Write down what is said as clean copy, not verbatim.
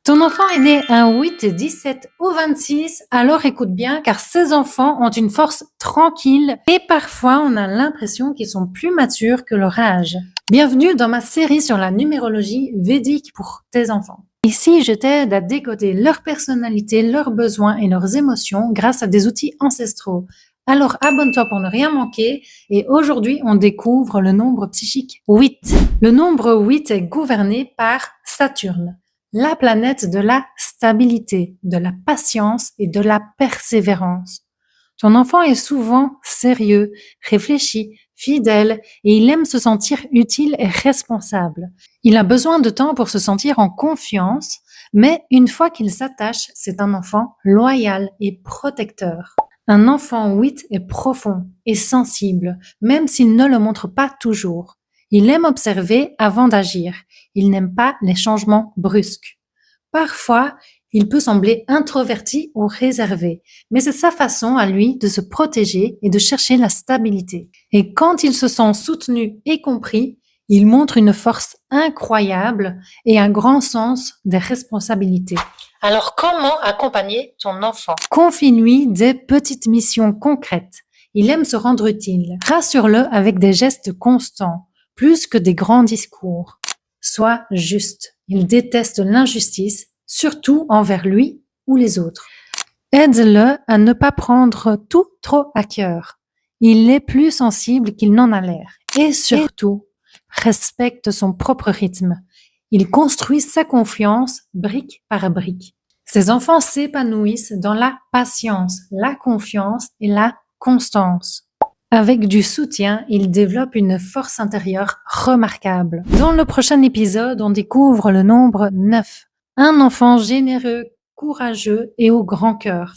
Ton enfant est né un 8, 17 ou 26, alors écoute bien car ces enfants ont une force tranquille et parfois on a l'impression qu'ils sont plus matures que leur âge. Bienvenue dans ma série sur la numérologie védique pour tes enfants. Ici, je t'aide à décoder leur personnalité, leurs besoins et leurs émotions grâce à des outils ancestraux. Alors abonne-toi pour ne rien manquer et aujourd'hui on découvre le nombre psychique 8. Le nombre 8 est gouverné par Saturne, la planète de la stabilité, de la patience et de la persévérance. Ton enfant est souvent sérieux, réfléchi, fidèle et il aime se sentir utile et responsable. Il a besoin de temps pour se sentir en confiance, mais une fois qu'il s'attache, c'est un enfant loyal et protecteur. Un enfant 8 est profond et sensible, même s'il ne le montre pas toujours. Il aime observer avant d'agir. Il n'aime pas les changements brusques. Parfois, il peut sembler introverti ou réservé, mais c'est sa façon à lui de se protéger et de chercher la stabilité. Et quand il se sent soutenu et compris, il montre une force incroyable et un grand sens des responsabilités. Alors, comment accompagner ton enfant? Confie-lui des petites missions concrètes. Il aime se rendre utile. Rassure-le avec des gestes constants, plus que des grands discours. Sois juste. Il déteste l'injustice, surtout envers lui ou les autres. Aide-le à ne pas prendre tout trop à cœur. Il est plus sensible qu'il n'en a l'air. Et surtout, respecte son propre rythme. Il construit sa confiance brique par brique. Ces enfants s'épanouissent dans la patience, la confiance et la constance. Avec du soutien, ils développent une force intérieure remarquable. Dans le prochain épisode, on découvre le nombre 9. Un enfant généreux, courageux et au grand cœur.